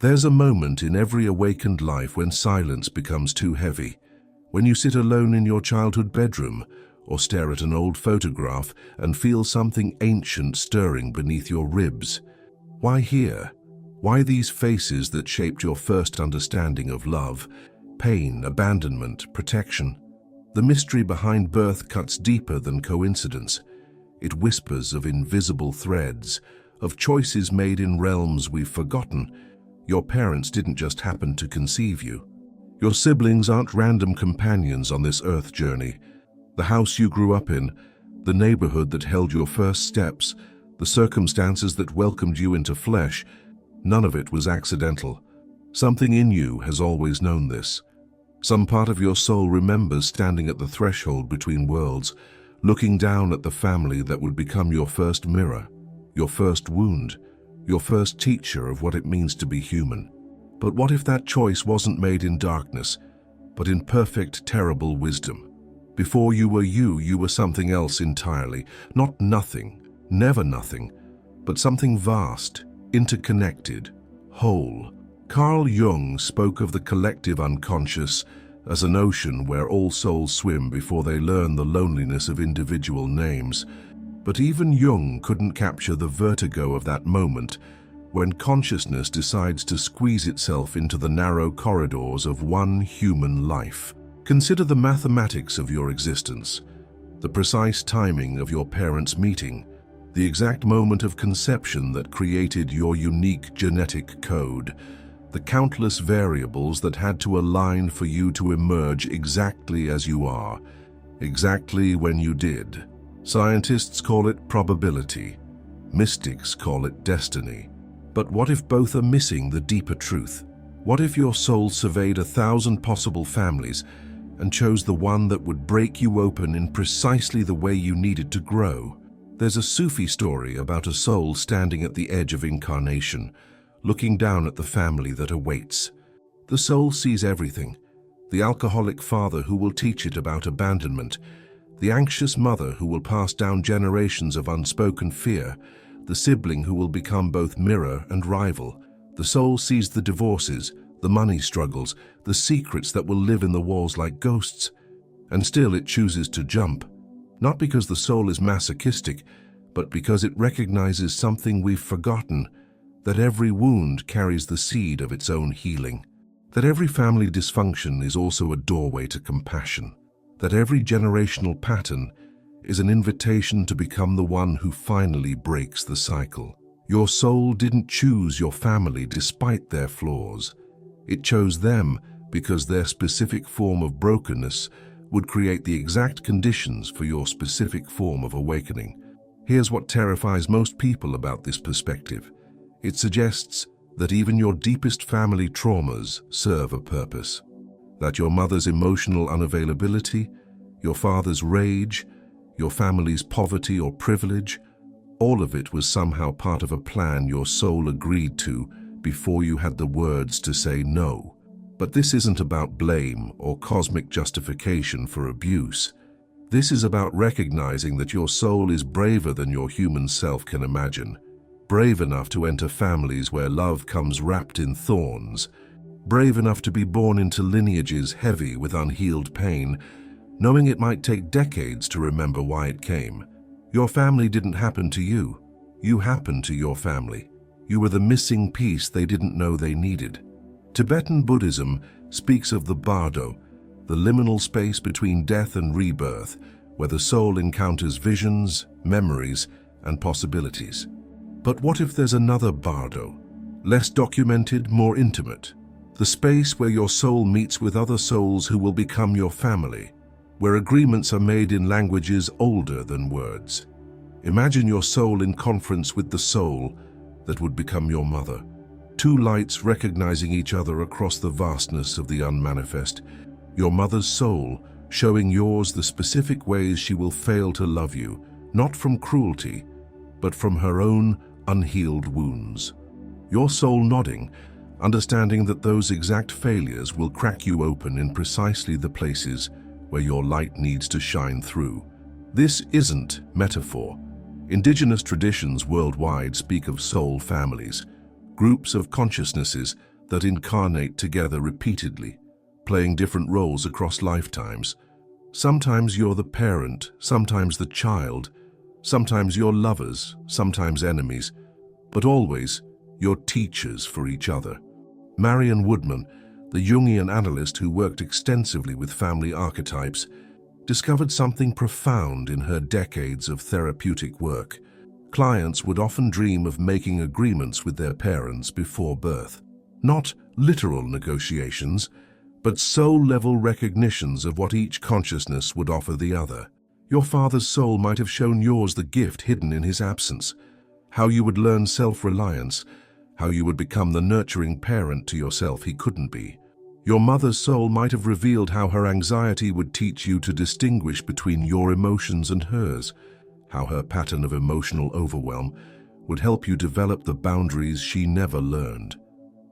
There's a moment in every awakened life when silence becomes too heavy, when you sit alone in your childhood bedroom or stare at an old photograph and feel something ancient stirring beneath your ribs. Why here? Why these faces that shaped your first understanding of love, pain, abandonment, protection? The mystery behind birth cuts deeper than coincidence. It whispers of invisible threads, of choices made in realms we've forgotten. Your parents didn't just happen to conceive you. Your siblings aren't random companions on this earth journey. The house you grew up in, the neighborhood that held your first steps, the circumstances that welcomed you into flesh, none of it was accidental. Something in you has always known this. Some part of your soul remembers standing at the threshold between worlds, looking down at the family that would become your first mirror, your first wound, your first teacher of what it means to be human. But what if that choice wasn't made in darkness, but in perfect, terrible wisdom? Before you were you were something else entirely. Not nothing, never nothing, but something vast, interconnected, whole. Carl Jung spoke of the collective unconscious as an ocean where all souls swim before they learn the loneliness of individual names. But even Jung couldn't capture the vertigo of that moment when consciousness decides to squeeze itself into the narrow corridors of one human life. Consider the mathematics of your existence, the precise timing of your parents' meeting, the exact moment of conception that created your unique genetic code, the countless variables that had to align for you to emerge exactly as you are, exactly when you did. Scientists call it probability. Mystics call it destiny. But what if both are missing the deeper truth? What if your soul surveyed 1,000 possible families and chose the one that would break you open in precisely the way you needed to grow? There's a Sufi story about a soul standing at the edge of incarnation, looking down at the family that awaits. The soul sees everything: the alcoholic father who will teach it about abandonment, the anxious mother who will pass down generations of unspoken fear, the sibling who will become both mirror and rival. The soul sees the divorces, the money struggles, the secrets that will live in the walls like ghosts. And still it chooses to jump, not because the soul is masochistic, but because it recognizes something we've forgotten: that every wound carries the seed of its own healing, that every family dysfunction is also a doorway to compassion, that every generational pattern is an invitation to become the one who finally breaks the cycle. Your soul didn't choose your family despite their flaws. It chose them because their specific form of brokenness would create the exact conditions for your specific form of awakening. Here's what terrifies most people about this perspective. It suggests that even your deepest family traumas serve a purpose. That your mother's emotional unavailability, your father's rage, your family's poverty or privilege, all of it was somehow part of a plan your soul agreed to before you had the words to say no. But this isn't about blame or cosmic justification for abuse. This is about recognizing that your soul is braver than your human self can imagine. Brave enough to enter families where love comes wrapped in thorns. Brave enough to be born into lineages heavy with unhealed pain, knowing it might take decades to remember why it came. Your family didn't happen to you. You happened to your family. You were the missing piece they didn't know they needed. Tibetan Buddhism speaks of the bardo, the liminal space between death and rebirth, where the soul encounters visions, memories, and possibilities. But what if there's another bardo, less documented, more intimate? The space where your soul meets with other souls who will become your family, where agreements are made in languages older than words. Imagine your soul in conference with the soul that would become your mother. Two lights recognizing each other across the vastness of the unmanifest. Your mother's soul showing yours the specific ways she will fail to love you, not from cruelty, but from her own unhealed wounds. Your soul nodding, understanding that those exact failures will crack you open in precisely the places where your light needs to shine through. This isn't metaphor. Indigenous traditions worldwide speak of soul families, groups of consciousnesses that incarnate together repeatedly, playing different roles across lifetimes. Sometimes you're the parent, sometimes the child, sometimes you're lovers, sometimes enemies, but always you're teachers for each other. Marion Woodman, the Jungian analyst who worked extensively with family archetypes, discovered something profound in her decades of therapeutic work. Clients would often dream of making agreements with their parents before birth. Not literal negotiations, but soul-level recognitions of what each consciousness would offer the other. Your father's soul might have shown yours the gift hidden in his absence, how you would learn self-reliance, how you would become the nurturing parent to yourself he couldn't be. Your mother's soul might have revealed how her anxiety would teach you to distinguish between your emotions and hers, how her pattern of emotional overwhelm would help you develop the boundaries she never learned.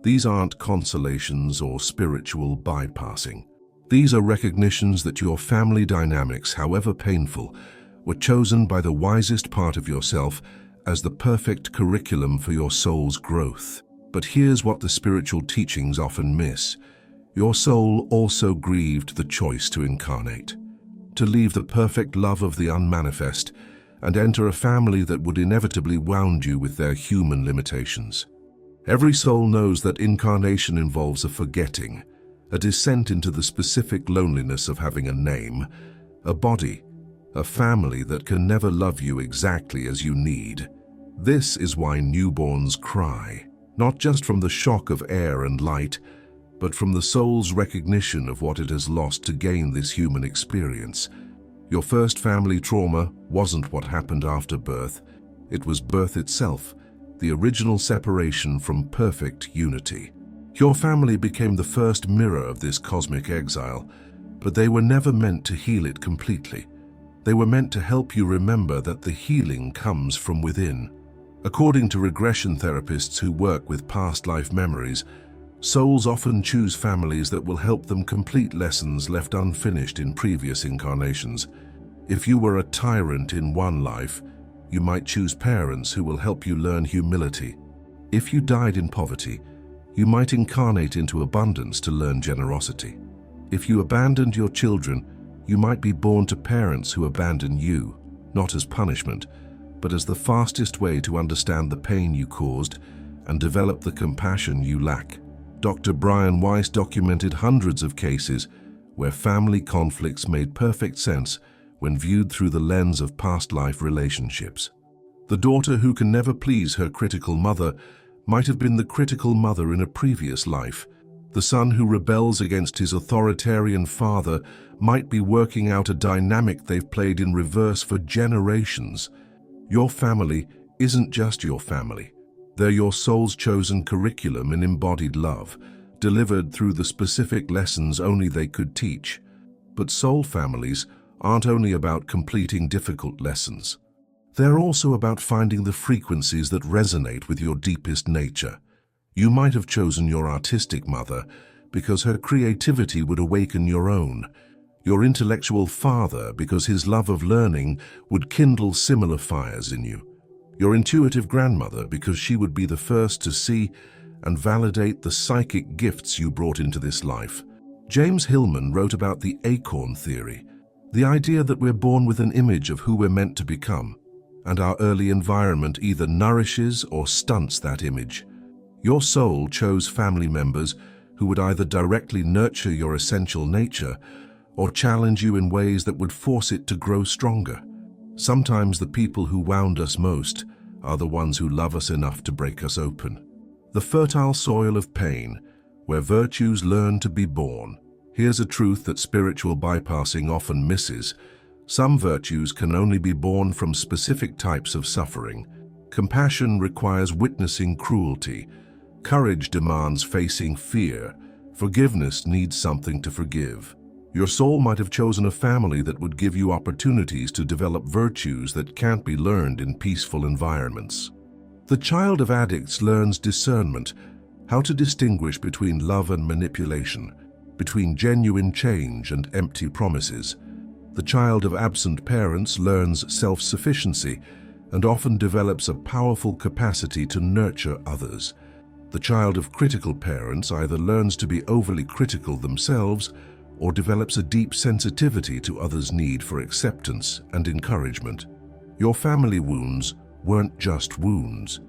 These aren't consolations or spiritual bypassing. These are recognitions that your family dynamics, however painful, were chosen by the wisest part of yourself as the perfect curriculum for your soul's growth. But here's what the spiritual teachings often miss. Your soul also grieved the choice to incarnate, to leave the perfect love of the unmanifest and enter a family that would inevitably wound you with their human limitations. Every soul knows that incarnation involves a forgetting, a descent into the specific loneliness of having a name, a body, a family that can never love you exactly as you need. This is why newborns cry, not just from the shock of air and light, but from the soul's recognition of what it has lost to gain this human experience. Your first family trauma wasn't what happened after birth. It was birth itself, the original separation from perfect unity. Your family became the first mirror of this cosmic exile, but they were never meant to heal it completely. They were meant to help you remember that the healing comes from within. According to regression therapists who work with past life memories, souls often choose families that will help them complete lessons left unfinished in previous incarnations. If you were a tyrant in one life, you might choose parents who will help you learn humility. If you died in poverty, you might incarnate into abundance to learn generosity. If you abandoned your children, you might be born to parents who abandon you, not as punishment, but as the fastest way to understand the pain you caused and develop the compassion you lack. Dr. Brian Weiss documented hundreds of cases where family conflicts made perfect sense when viewed through the lens of past life relationships. The daughter who can never please her critical mother might have been the critical mother in a previous life. The son who rebels against his authoritarian father might be working out a dynamic they've played in reverse for generations. Your family isn't just your family. They're your soul's chosen curriculum in embodied love, delivered through the specific lessons only they could teach. But soul families aren't only about completing difficult lessons. They're also about finding the frequencies that resonate with your deepest nature. You might have chosen your artistic mother because her creativity would awaken your own, your intellectual father because his love of learning would kindle similar fires in you, your intuitive grandmother because she would be the first to see and validate the psychic gifts you brought into this life. James Hillman wrote about the acorn theory, the idea that we're born with an image of who we're meant to become, and our early environment either nourishes or stunts that image. Your soul chose family members who would either directly nurture your essential nature or challenge you in ways that would force it to grow stronger. Sometimes the people who wound us most are the ones who love us enough to break us open. The fertile soil of pain, where virtues learn to be born. Here's a truth that spiritual bypassing often misses. Some virtues can only be born from specific types of suffering. Compassion requires witnessing cruelty. Courage demands facing fear. Forgiveness needs something to forgive. Your soul might have chosen a family that would give you opportunities to develop virtues that can't be learned in peaceful environments. The child of addicts learns discernment, how to distinguish between love and manipulation, between genuine change and empty promises. The child of absent parents learns self-sufficiency and often develops a powerful capacity to nurture others. The child of critical parents either learns to be overly critical themselves or develops a deep sensitivity to others' need for acceptance and encouragement. Your family wounds weren't just wounds.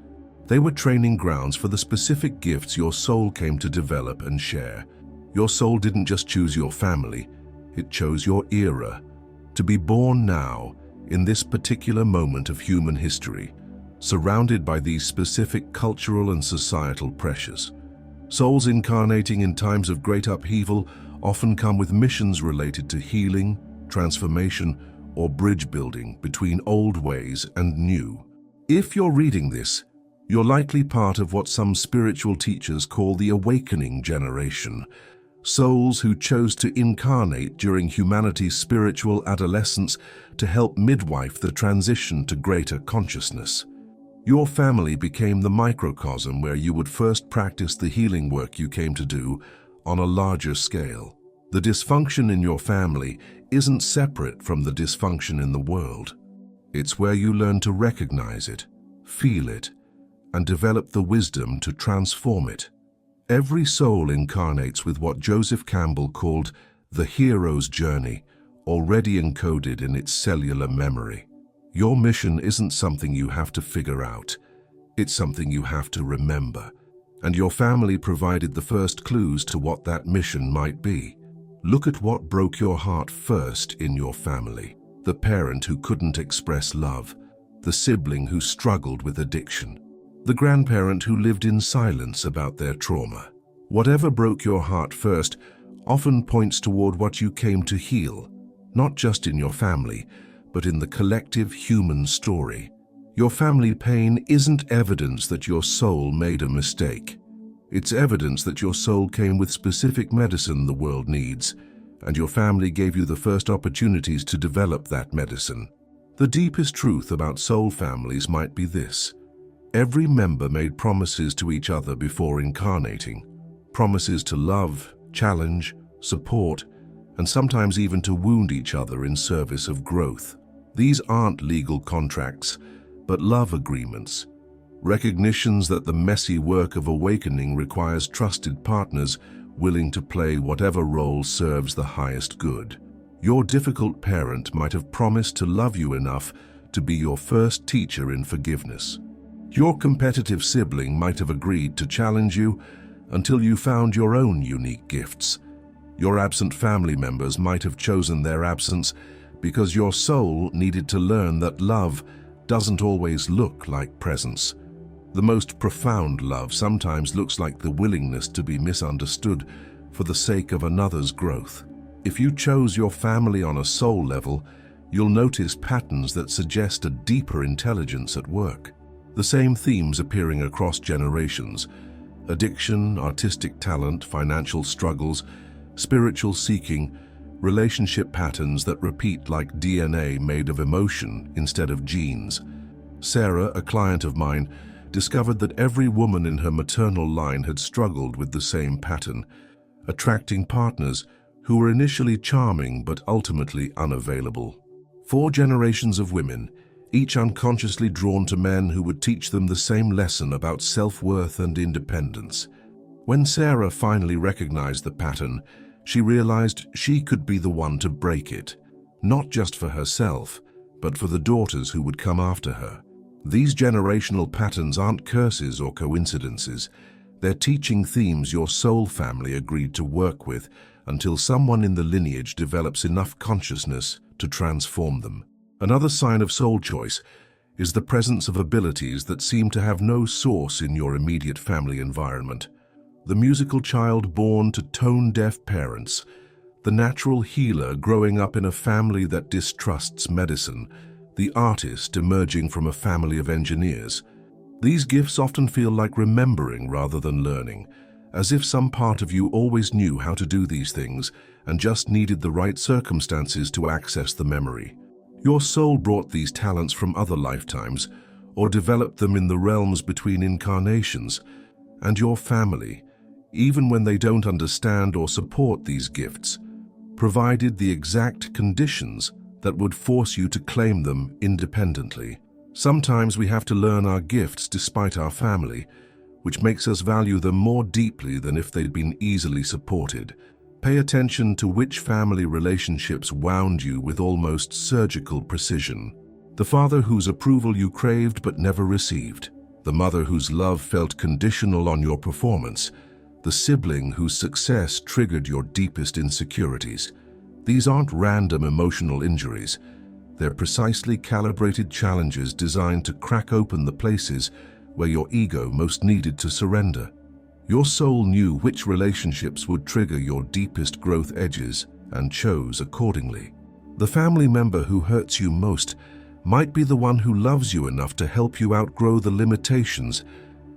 They were training grounds for the specific gifts your soul came to develop and share. Your soul didn't just choose your family, it chose your era. To be born now, in this particular moment of human history, surrounded by these specific cultural and societal pressures. Souls incarnating in times of great upheaval often come with missions related to healing, transformation, or bridge building between old ways and new. If you're reading this, you're likely part of what some spiritual teachers call the awakening generation, souls who chose to incarnate during humanity's spiritual adolescence to help midwife the transition to greater consciousness. Your family became the microcosm where you would first practice the healing work you came to do on a larger scale. The dysfunction in your family isn't separate from the dysfunction in the world. It's where you learn to recognize it, feel it, and develop the wisdom to transform it. Every soul incarnates with what Joseph Campbell called the hero's journey, already encoded in its cellular memory. Your mission isn't something you have to figure out. It's something you have to remember. And your family provided the first clues to what that mission might be. Look at what broke your heart first in your family. The parent who couldn't express love, the sibling who struggled with addiction, the grandparent who lived in silence about their trauma. Whatever broke your heart first often points toward what you came to heal, not just in your family, but in the collective human story. Your family pain isn't evidence that your soul made a mistake. It's evidence that your soul came with specific medicine the world needs, and your family gave you the first opportunities to develop that medicine. The deepest truth about soul families might be this: every member made promises to each other before incarnating. Promises to love, challenge, support, and sometimes even to wound each other in service of growth. These aren't legal contracts, but love agreements. Recognitions that the messy work of awakening requires trusted partners willing to play whatever role serves the highest good. Your difficult parent might have promised to love you enough to be your first teacher in forgiveness. Your competitive sibling might have agreed to challenge you until you found your own unique gifts. Your absent family members might have chosen their absence because your soul needed to learn that love doesn't always look like presence. The most profound love sometimes looks like the willingness to be misunderstood for the sake of another's growth. If you chose your family on a soul level, you'll notice patterns that suggest a deeper intelligence at work. The same themes appearing across generations: addiction, artistic talent, financial struggles, spiritual seeking, relationship patterns that repeat like DNA made of emotion instead of genes. Sarah, a client of mine, discovered that every woman in her maternal line had struggled with the same pattern, attracting partners who were initially charming but ultimately unavailable. 4 generations of women, each unconsciously drawn to men who would teach them the same lesson about self-worth and independence. When Sarah finally recognized the pattern, she realized she could be the one to break it, not just for herself, but for the daughters who would come after her. These generational patterns aren't curses or coincidences. They're teaching themes your soul family agreed to work with until someone in the lineage develops enough consciousness to transform them. Another sign of soul choice is the presence of abilities that seem to have no source in your immediate family environment. The musical child born to tone-deaf parents, the natural healer growing up in a family that distrusts medicine, the artist emerging from a family of engineers. These gifts often feel like remembering rather than learning, as if some part of you always knew how to do these things and just needed the right circumstances to access the memory. Your soul brought these talents from other lifetimes or developed them in the realms between incarnations, and your family, even when they don't understand or support these gifts, provided the exact conditions that would force you to claim them independently. Sometimes we have to learn our gifts despite our family, which makes us value them more deeply than if they'd been easily supported. Pay attention to which family relationships wound you with almost surgical precision. The father whose approval you craved but never received. The mother whose love felt conditional on your performance. The sibling whose success triggered your deepest insecurities. These aren't random emotional injuries. They're precisely calibrated challenges designed to crack open the places where your ego most needed to surrender. Your soul knew which relationships would trigger your deepest growth edges and chose accordingly. The family member who hurts you most might be the one who loves you enough to help you outgrow the limitations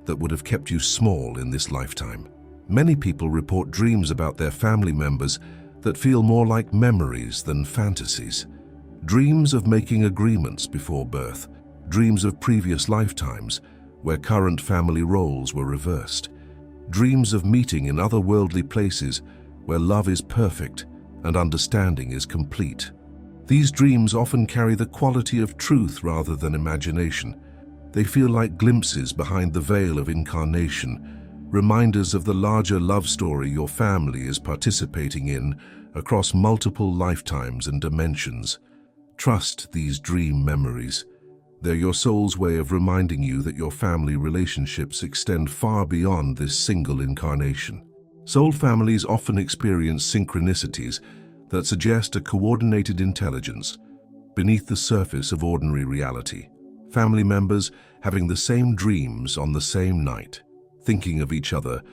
that would have kept you small in this lifetime. Many people report dreams about their family members that feel more like memories than fantasies. Dreams of making agreements before birth, dreams of previous lifetimes where current family roles were reversed, dreams of meeting in otherworldly places where love is perfect and understanding is complete. These dreams often carry the quality of truth rather than imagination. They feel like glimpses behind the veil of incarnation, reminders of the larger love story your family is participating in across multiple lifetimes and dimensions. Trust these dream memories. They're your soul's way of reminding you that your family relationships extend far beyond this single incarnation. Soul families often experience synchronicities that suggest a coordinated intelligence beneath the surface of ordinary reality. Family members having the same dreams on the same night, thinking of each other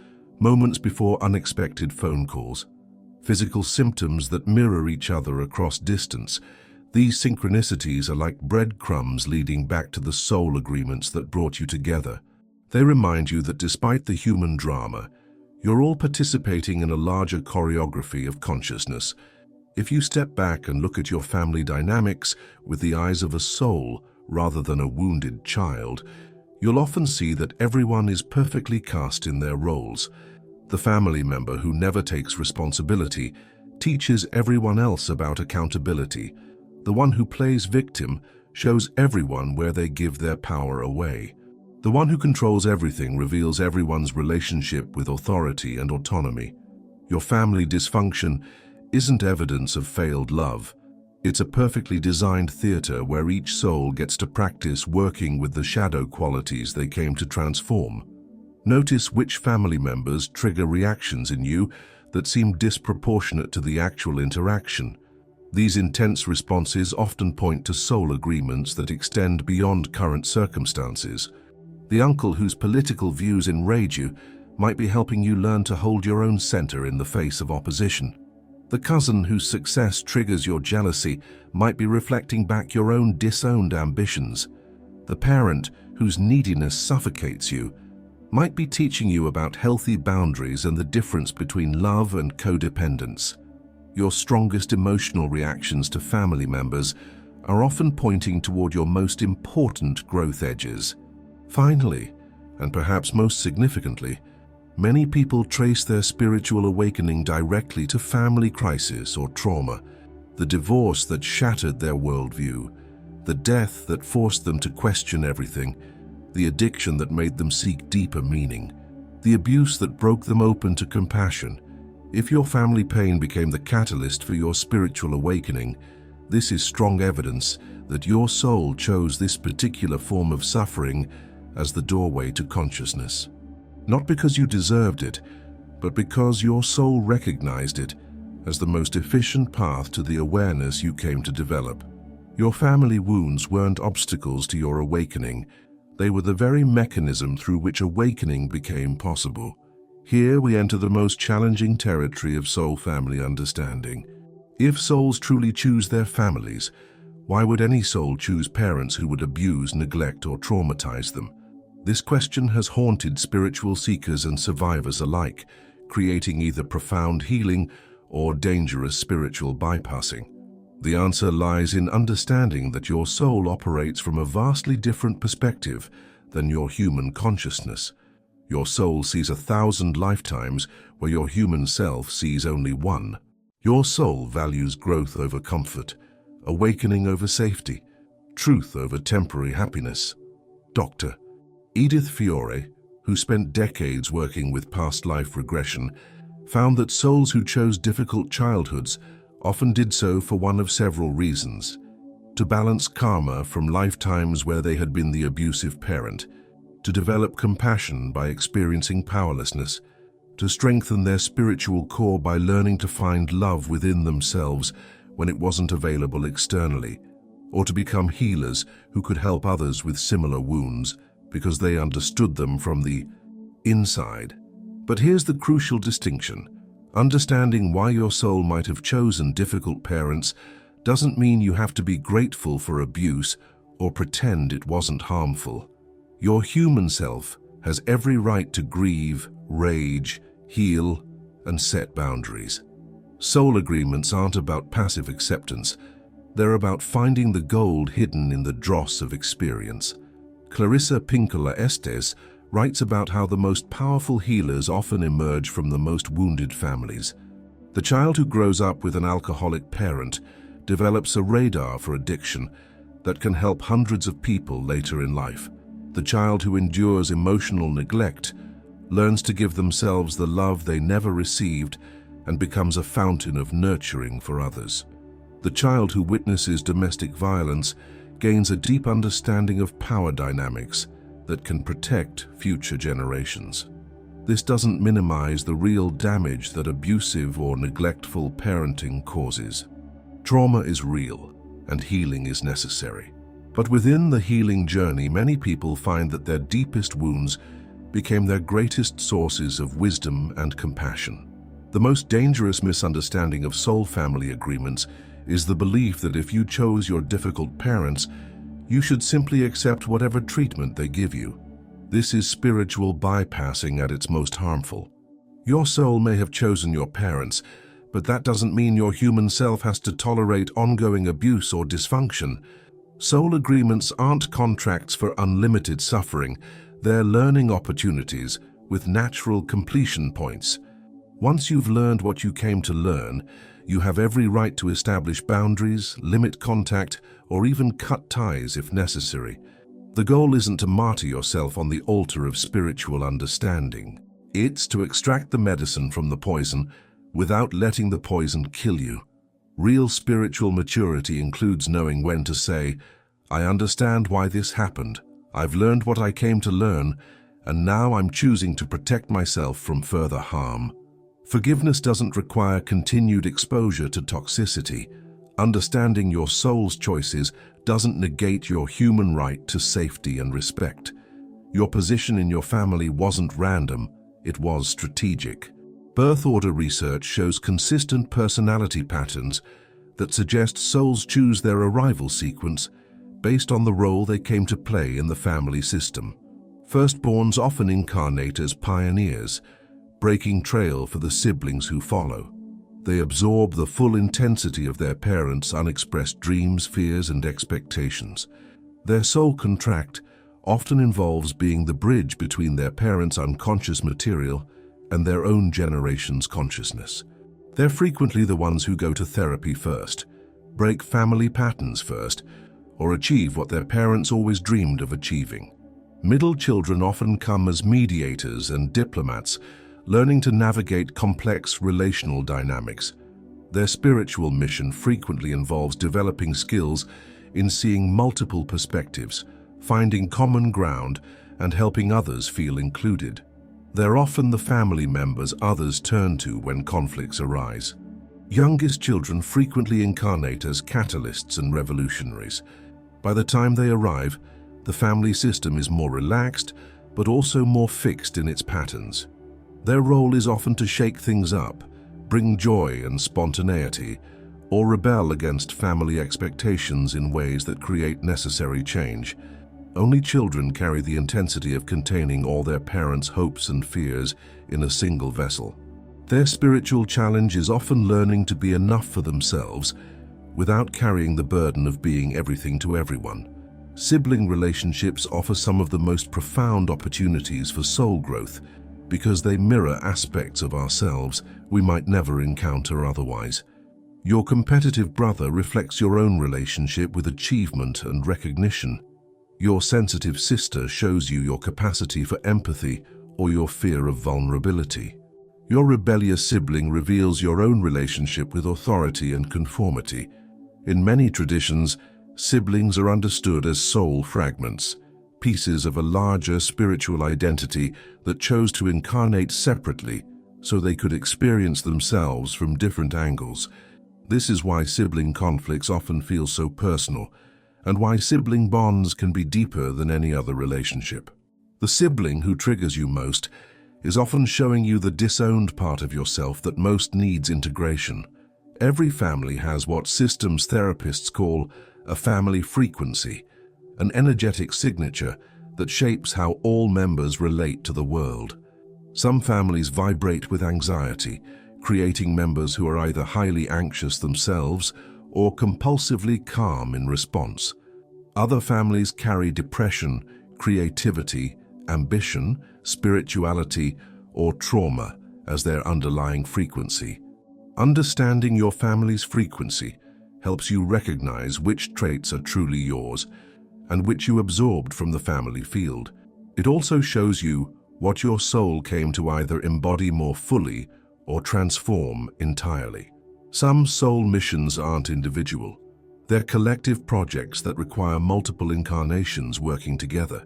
moments before unexpected phone calls, physical symptoms that mirror each other across distance. These synchronicities are like breadcrumbs leading back to the soul agreements that brought you together. They remind you that despite the human drama, you're all participating in a larger choreography of consciousness. If you step back and look at your family dynamics with the eyes of a soul rather than a wounded child, you'll often see that everyone is perfectly cast in their roles. The family member who never takes responsibility teaches everyone else about accountability. The one who plays victim shows everyone where they give their power away. The one who controls everything reveals everyone's relationship with authority and autonomy. Your family dysfunction isn't evidence of failed love. It's a perfectly designed theater where each soul gets to practice working with the shadow qualities they came to transform. Notice which family members trigger reactions in you that seem disproportionate to the actual interaction. These intense responses often point to soul agreements that extend beyond current circumstances. The uncle whose political views enrage you might be helping you learn to hold your own center in the face of opposition. The cousin whose success triggers your jealousy might be reflecting back your own disowned ambitions. The parent whose neediness suffocates you might be teaching you about healthy boundaries and the difference between love and codependence. Your strongest emotional reactions to family members are often pointing toward your most important growth edges. Finally, and perhaps most significantly, many people trace their spiritual awakening directly to family crisis or trauma, the divorce that shattered their worldview, the death that forced them to question everything, the addiction that made them seek deeper meaning, the abuse that broke them open to compassion. If your family pain became the catalyst for your spiritual awakening, this is strong evidence that your soul chose this particular form of suffering as the doorway to consciousness. Not because you deserved it, but because your soul recognized it as the most efficient path to the awareness you came to develop. Your family wounds weren't obstacles to your awakening. They were the very mechanism through which awakening became possible. Here we enter the most challenging territory of soul family understanding. If souls truly choose their families, why would any soul choose parents who would abuse, neglect, or traumatize them? This question has haunted spiritual seekers and survivors alike, creating either profound healing or dangerous spiritual bypassing. The answer lies in understanding that your soul operates from a vastly different perspective than your human consciousness. Your soul sees 1,000 lifetimes where your human self sees only one. Your soul values growth over comfort, awakening over safety, truth over temporary happiness. Dr. Edith Fiore, who spent decades working with past life regression, found that souls who chose difficult childhoods often did so for one of several reasons: to balance karma from lifetimes where they had been the abusive parent, to develop compassion by experiencing powerlessness, to strengthen their spiritual core by learning to find love within themselves when it wasn't available externally, or to become healers who could help others with similar wounds because they understood them from the inside. But here's the crucial distinction. Understanding why your soul might have chosen difficult parents doesn't mean you have to be grateful for abuse or pretend it wasn't harmful. Your human self has every right to grieve, rage, heal, and set boundaries. Soul agreements aren't about passive acceptance. They're about finding the gold hidden in the dross of experience. Clarissa Pinkola Estes writes about how the most powerful healers often emerge from the most wounded families. The child who grows up with an alcoholic parent develops a radar for addiction that can help hundreds of people later in life. The child who endures emotional neglect learns to give themselves the love they never received and becomes a fountain of nurturing for others. The child who witnesses domestic violence gains a deep understanding of power dynamics that can protect future generations. This doesn't minimize the real damage that abusive or neglectful parenting causes. Trauma is real, and healing is necessary. But within the healing journey, many people find that their deepest wounds became their greatest sources of wisdom and compassion. The most dangerous misunderstanding of soul family agreements is the belief that if you chose your difficult parents, you should simply accept whatever treatment they give you. This is spiritual bypassing at its most harmful. Your soul may have chosen your parents, but that doesn't mean your human self has to tolerate ongoing abuse or dysfunction. Soul agreements aren't contracts for unlimited suffering. They're learning opportunities with natural completion points. Once you've learned what you came to learn, you have every right to establish boundaries, limit contact, or even cut ties if necessary. The goal isn't to martyr yourself on the altar of spiritual understanding. It's to extract the medicine from the poison without letting the poison kill you. Real spiritual maturity includes knowing when to say, "I understand why this happened. I've learned what I came to learn, and now I'm choosing to protect myself from further harm." Forgiveness doesn't require continued exposure to toxicity. Understanding your soul's choices doesn't negate your human right to safety and respect. Your position in your family wasn't random, it was strategic. Birth order research shows consistent personality patterns that suggest souls choose their arrival sequence based on the role they came to play in the family system. Firstborns often incarnate as pioneers, breaking trail for the siblings who follow. They absorb the full intensity of their parents' unexpressed dreams, fears, and expectations. Their soul contract often involves being the bridge between their parents' unconscious material and their own generation's consciousness. They're frequently the ones who go to therapy first, break family patterns first, or achieve what their parents always dreamed of achieving. Middle children often come as mediators and diplomats, learning to navigate complex relational dynamics. Their spiritual mission frequently involves developing skills in seeing multiple perspectives, finding common ground, and helping others feel included. They're often the family members others turn to when conflicts arise. Youngest children frequently incarnate as catalysts and revolutionaries. By the time they arrive, the family system is more relaxed, but also more fixed in its patterns. Their role is often to shake things up, bring joy and spontaneity, or rebel against family expectations in ways that create necessary change. Only children carry the intensity of containing all their parents' hopes and fears in a single vessel. Their spiritual challenge is often learning to be enough for themselves without carrying the burden of being everything to everyone. Sibling relationships offer some of the most profound opportunities for soul growth because they mirror aspects of ourselves we might never encounter otherwise. Your competitive brother reflects your own relationship with achievement and recognition. Your sensitive sister shows you your capacity for empathy or your fear of vulnerability. Your rebellious sibling reveals your own relationship with authority and conformity. In many traditions, siblings are understood as soul fragments, pieces of a larger spiritual identity that chose to incarnate separately so they could experience themselves from different angles. This is why sibling conflicts often feel so personal, and why sibling bonds can be deeper than any other relationship. The sibling who triggers you most is often showing you the disowned part of yourself that most needs integration. Every family has what systems therapists call a family frequency, an energetic signature that shapes how all members relate to the world. Some families vibrate with anxiety, creating members who are either highly anxious themselves or compulsively calm in response. Other families carry depression, creativity, ambition, spirituality, or trauma as their underlying frequency. Understanding your family's frequency helps you recognize which traits are truly yours and which you absorbed from the family field. It also shows you what your soul came to either embody more fully or transform entirely. Some soul missions aren't individual. They're collective projects that require multiple incarnations working together.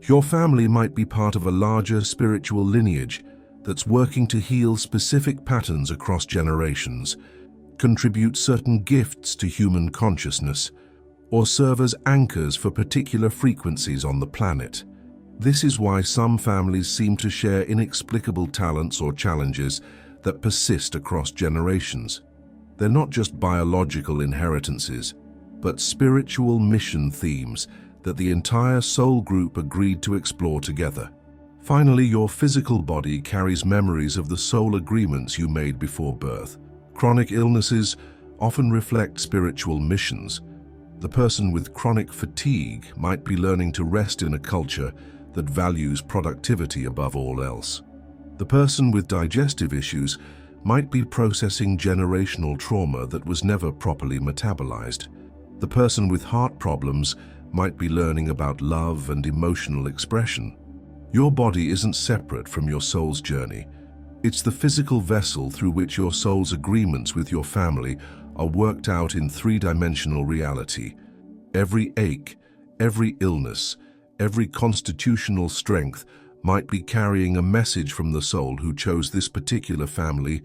Your family might be part of a larger spiritual lineage that's working to heal specific patterns across generations, contribute certain gifts to human consciousness, or serve as anchors for particular frequencies on the planet. This is why some families seem to share inexplicable talents or challenges that persist across generations. They're not just biological inheritances, but spiritual mission themes that the entire soul group agreed to explore together. Finally, your physical body carries memories of the soul agreements you made before birth. Chronic illnesses often reflect spiritual missions. The person with chronic fatigue might be learning to rest in a culture that values productivity above all else. The person with digestive issues might be processing generational trauma that was never properly metabolized. The person with heart problems might be learning about love and emotional expression. Your body isn't separate from your soul's journey. It's the physical vessel through which your soul's agreements with your family are worked out in three-dimensional reality. Every ache, every illness, every constitutional strength might be carrying a message from the soul who chose this particular family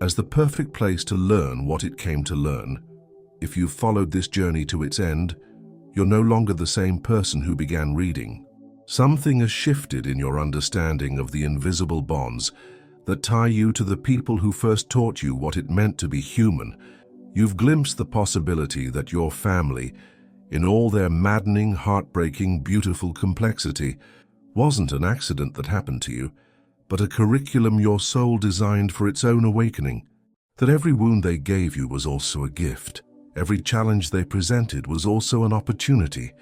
as the perfect place to learn what it came to learn. If you've followed this journey to its end, you're no longer the same person who began reading. Something has shifted in your understanding of the invisible bonds that tie you to the people who first taught you what it meant to be human. You've glimpsed the possibility that your family, in all their maddening, heartbreaking, beautiful complexity, wasn't an accident that happened to you, but a curriculum your soul designed for its own awakening. That every wound they gave you was also a gift. Every challenge they presented was also an opportunity.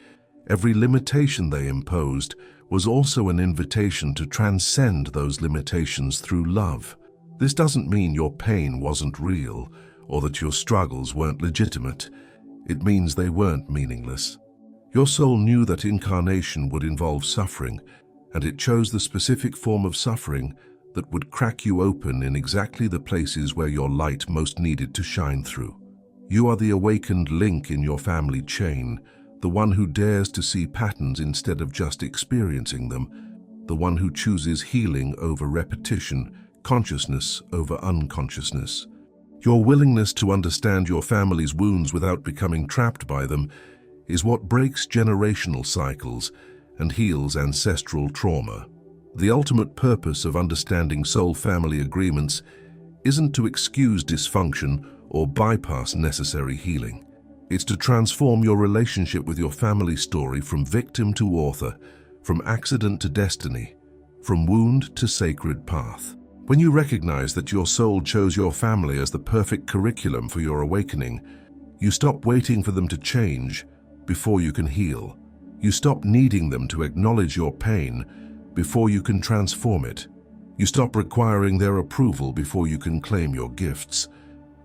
Every limitation they imposed was also an invitation to transcend those limitations through love. This doesn't mean your pain wasn't real or that your struggles weren't legitimate. It means they weren't meaningless. Your soul knew that incarnation would involve suffering, and it chose the specific form of suffering that would crack you open in exactly the places where your light most needed to shine through. You are the awakened link in your family chain, the one who dares to see patterns instead of just experiencing them, the one who chooses healing over repetition, consciousness over unconsciousness. Your willingness to understand your family's wounds without becoming trapped by them is what breaks generational cycles and heals ancestral trauma. The ultimate purpose of understanding soul family agreements isn't to excuse dysfunction or bypass necessary healing. It's to transform your relationship with your family story from victim to author, from accident to destiny, from wound to sacred path. When you recognize that your soul chose your family as the perfect curriculum for your awakening, you stop waiting for them to change before you can heal. You stop needing them to acknowledge your pain before you can transform it. You stop requiring their approval before you can claim your gifts.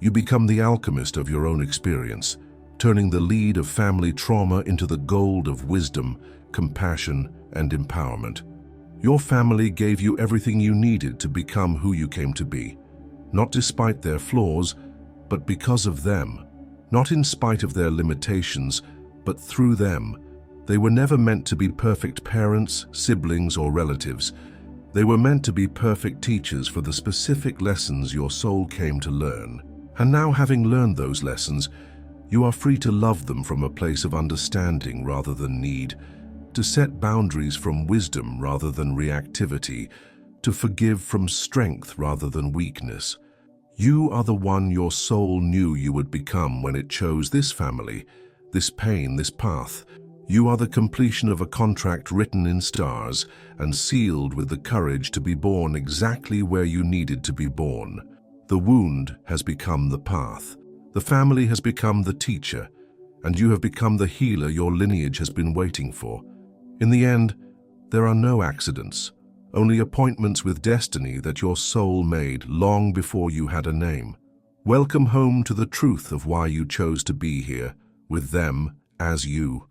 You become the alchemist of your own experience, turning the lead of family trauma into the gold of wisdom, compassion, and empowerment. Your family gave you everything you needed to become who you came to be, not despite their flaws, but because of them. Not in spite of their limitations, but through them. They were never meant to be perfect parents, siblings, or relatives. They were meant to be perfect teachers for the specific lessons your soul came to learn. And now, having learned those lessons, you are free to love them from a place of understanding rather than need, to set boundaries from wisdom rather than reactivity, to forgive from strength rather than weakness. You are the one your soul knew you would become when it chose this family, this pain, this path. You are the completion of a contract written in stars and sealed with the courage to be born exactly where you needed to be born. The wound has become the path. The family has become the teacher, and you have become the healer your lineage has been waiting for. In the end, there are no accidents, only appointments with destiny that your soul made long before you had a name. Welcome home to the truth of why you chose to be here, with them as you.